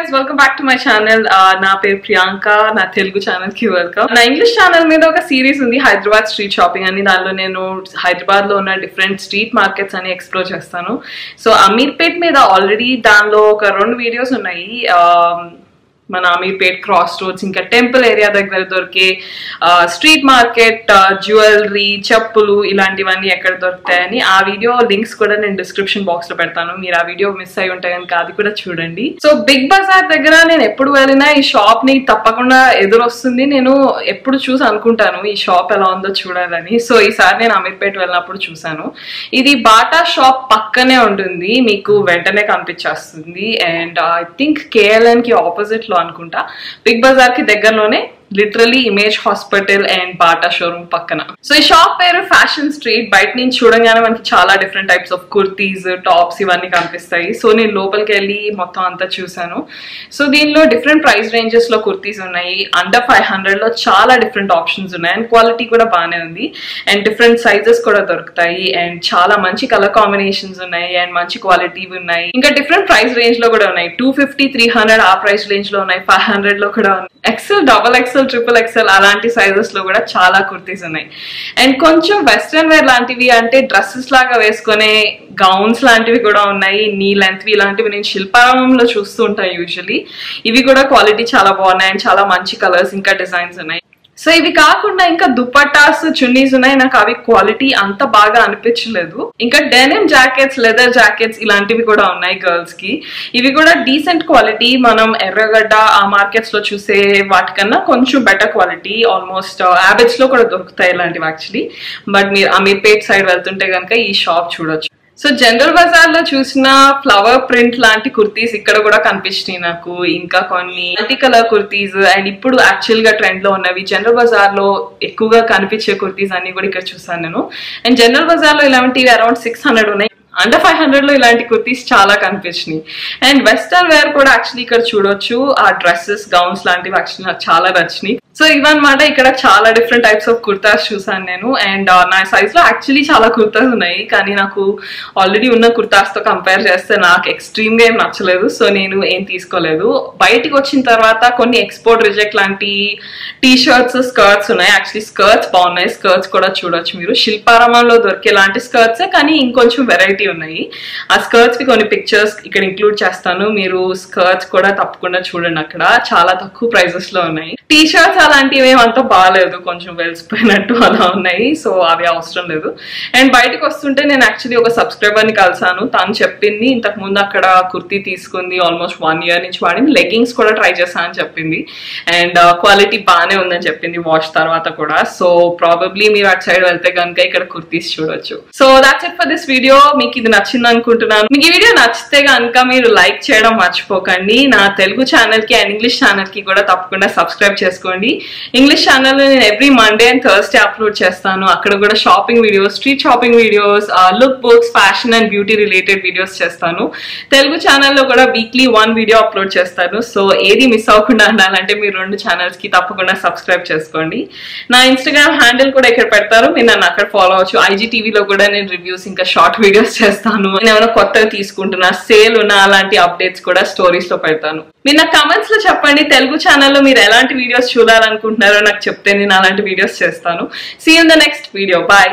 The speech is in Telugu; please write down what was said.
guys, welcome back to my channel. Na per Priyanka, na Telugu channel ki welcome. Na English channel మీద ఒక సిరీస్ ఉంది హైదరాబాద్ స్ట్రీట్ షాపింగ్ అని. దానిలో నేను హైదరాబాద్ లో ఉన్న డిఫరెంట్ స్ట్రీట్ మార్కెట్స్ అని ఎక్స్ప్లోర్ చేస్తాను. సో అమీర్పేట్ మీద ఆల్రెడీ దానిలో ఒక 2 వీడియోస్ ఉన్నాయి. మన అమీర్పేట్ క్రాస్ రోడ్స్ ఇంకా టెంపుల్ ఏరియా దగ్గర దొరికే స్ట్రీట్ మార్కెట్ జ్యువెలరీ చెప్పులు ఇలాంటివన్నీ ఎక్కడ దొరుకుతాయని ఆ వీడియో లింక్స్ కూడా నేను డిస్క్రిప్షన్ బాక్స్ లో పెడతాను. మీరు ఆ వీడియో మిస్ అయి ఉంటే కనుక అది కూడా చూడండి. సో బిగ్ బజార్ దగ్గర నేను ఎప్పుడు వెళ్ళినా ఈ షాప్ ని తప్పకుండా ఎదురొస్తుంది. నేను ఎప్పుడు చూసి అనుకుంటాను ఈ షాప్ ఎలా ఉందో చూడాలని. సో ఈసారి నేను అమీర్పేట్ వెళ్ళినప్పుడు చూసాను. ఇది బాటా షాప్ పక్కనే ఉంటుంది, మీకు వెంటనే కనిపించేస్తుంది. అండ్ ఐ థింక్ KLN కి ఆపోజిట్ లో అనుకుంటా, బిగ్ బజార్ కి దగ్గరలోనే, literally image hospital and Bata showroom పక్కన. సో ఈ షాప్ పేరు ఫ్యాషన్ స్ట్రీట్. బయట నుంచి చూడగానే మనకి చాలా different types of kurtis, tops ఇవన్నీ కనిపిస్తాయి. సో నేను లోపలికి వెళ్ళి మొత్తం అంతా చూసాను. సో దీనిలో డిఫరెంట్ ప్రైస్ రేంజెస్ లో కుర్తీస్ ఉన్నాయి. అండర్ 500 లో చాలా డిఫరెంట్ ఆప్షన్స్ ఉన్నాయి. అండ్ క్వాలిటీ కూడా బాగానే ఉంది. అండ్ డిఫరెంట్ సైజెస్ కూడా దొరుకుతాయి. అండ్ చాలా మంచి కలర్ కాంబినేషన్స్ ఉన్నాయి. అండ్ మంచి క్వాలిటీ ఉన్నాయి. ఇంకా డిఫరెంట్ ప్రైస్ రేంజ్ లో కూడా ఉన్నాయి. 250, 300 ఆ ప్రైస్ రేంజ్ లో ఉన్నాయి. 500 లో కూడా ఉన్నాయి. XL, XXL, XXL అలాంటి సైజెస్ లో కూడా చాలా కుర్తీస్ ఉన్నాయి. అండ్ కొంచెం వెస్ట్రన్ వేర్ లాంటివి, అంటే డ్రెస్సెస్ లాగా వేసుకునే గౌన్స్ లాంటివి కూడా ఉన్నాయి. నీ లెంత్ ఇలాంటివి నేను శిల్పారామంలో చూస్తూ ఉంటాను యూజువలీ. ఇవి కూడా క్వాలిటీ చాలా బాగున్నాయి. అండ్ చాలా మంచి కలర్స్ ఇంకా డిజైన్స్ ఉన్నాయి. సో ఇవి కాకుండా ఇంకా దుపట్టాస్, చున్నీస్ ఉన్నాయి. నాకు అవి క్వాలిటీ అంత బాగా అనిపించలేదు. ఇంకా డెనిమ్ జాకెట్స్, లెదర్ జాకెట్స్ ఇలాంటివి కూడా ఉన్నాయి గర్ల్స్ కి. ఇవి కూడా డీసెంట్ క్వాలిటీ. మనం ఎర్రగడ్డ ఆ మార్కెట్స్ లో చూసే వాటికన్నా కొంచెం బెటర్ క్వాలిటీ. ఆల్మోస్ట్ యాబెట్స్ లో కూడా దొరుకుతాయి ఇలాంటివి యాక్చువల్లీ. బట్ మీరు అమీర్పేట్ సైడ్ వెళ్తుంటే కనుక ఈ షాప్ చూడొచ్చు. సో జనరల్ బజార్ లో చూసిన ఫ్లవర్ ప్రింట్ లాంటి కుర్తీస్ ఇక్కడ కూడా కనిపించినాయి నాకు. ఇంకా కొన్ని మల్టీ కలర్ కుర్తీస్ అండ్ ఇప్పుడు యాక్చువల్ గా ట్రెండ్ లో ఉన్నవి జనరల్ బజార్ లో ఎక్కువగా కనిపించే కుర్తీస్ అన్ని కూడా ఇక్కడ చూసాను నేను. అండ్ జనరల్ బజార్ లో ఇలాంటివి అరౌండ్ 600 ఉన్నాయి. అండర్ 500 లో ఇలాంటి కుర్తీస్ చాలా కనిపించినాయి. అండ్ వెస్టర్న్ వేర్ కూడా యాక్చువల్లీ ఇక్కడ చూడొచ్చు. ఆ డ్రెస్సెస్, గౌన్స్ లాంటివి యాక్చువల్లీ నాకు చాలా నచ్చినాయి. సో ఇవన్నమాట, ఇక్కడ చాలా డిఫరెంట్ టైప్స్ ఆఫ్ కుర్తాస్ చూసాను నేను. అండ్ నా సైజ్ లో యాక్చువల్లీ చాలా కుర్తాస్ ఉన్నాయి. కానీ నాకు ఆల్రెడీ ఉన్న కుర్తాస్ తో కంపేర్ చేస్తే నాకు ఎక్స్ట్రీమ్ గా ఏం నచ్చలేదు. సో నేను ఏం తీసుకోలేదు. బయటికి వచ్చిన తర్వాత కొన్ని ఎక్స్పోర్ట్ రిజెక్ట్ లాంటి టీ షర్ట్స్, స్కర్ట్స్ ఉన్నాయి. యాక్చువల్లీ స్కర్ట్స్ బాగున్నాయి. స్కర్ట్స్ కూడా చూడొచ్చు మీరు. శిల్పారామంలో దొరికే లాంటి స్కర్ట్స్ కానీ ఇంకొంచెం వెరైటీ ఉన్నాయి. ఆ స్కర్ట్స్ కి కొన్ని పిక్చర్స్ ఇక్కడ ఇంక్లూడ్ చేస్తాను. మీరు స్కర్ట్స్ కూడా తప్పకుండా చూడండి. అక్కడ చాలా తక్కువ ప్రైజెస్ లో ఉన్నాయి. టీ షర్ట్స్ అలాంటివి ఏమంతా బాగాలేదు, కొంచెం వెలిసిపోయినట్టు అలా ఉన్నాయి. సో అవి అవసరం లేదు. అండ్ బయటకు వస్తుంటే నేను యాక్చువల్లీ ఒక సబ్స్క్రైబర్ ని కలిసాను. తను చెప్పింది ఇంతకు ముందు అక్కడ కుర్తీ తీసుకుంది, ఆల్మోస్ట్ 1 year నుంచి వాడింది. లెగ్గింగ్స్ కూడా ట్రై చేస్తానని చెప్పింది. అండ్ క్వాలిటీ బాగానే ఉందని చెప్పింది వాష్ తర్వాత కూడా. సో ప్రాబబ్లీ మీరు అటు సైడ్ వెళ్తే కనుక ఇక్కడ కుర్తీస్ చూడొచ్చు. So that's it for this video. మీకు ఇది నచ్చింది అనుకుంటున్నాను. మీకు ఈ వీడియో నచ్చితే కనుక మీరు లైక్ చేయడం మర్చిపోకండి. నా తెలుగు ఛానల్ కి అండ్ ఇంగ్లీష్ ఛానల్ కి కూడా తప్పకుండా సబ్స్క్రైబ్ చేసుకోండి. ఇంగ్లీష్ ఛానల్ నేను every Monday and Thursday upload చేస్తాను. అక్కడ కూడా shopping videos, street shopping videos, look books, fashion and beauty related videos చేస్తాను. తెలుగు ఛానల్లో కూడా వీక్లీ 1 వీడియో అప్లోడ్ చేస్తాను. సో ఏది మిస్ అవ్వకుండా ఉండాలంటే మీరు 2 ఛానల్స్ కి తప్పకుండా సబ్స్క్రైబ్ చేసుకోండి. నా ఇన్స్టాగ్రామ్ హ్యాండిల్ కూడా ఇక్కడ పెడతారు, మీరు నన్ను అక్కడ ఫాలో అవచ్చు. IGTVలో కూడా నేను రివ్యూస్ ఇంకా షార్ట్ వీడియోస్ చేస్తాను. నేను ఏమైనా కొత్తగా తీసుకుంటున్నా, సేల్ ఉన్న అలాంటి అప్డేట్స్ కూడా స్టోరీస్ లో పెడతాను. మీరు నా కమెంట్స్ లో చెప్పండి తెలుగు ఛానల్లో మీరు ఎలాంటి వీడియోస్ చూడాలనుకుంటున్నారో నాకు చెప్తే నేను అలాంటి వీడియోస్ చేస్తాను. See you in the next video. Bye.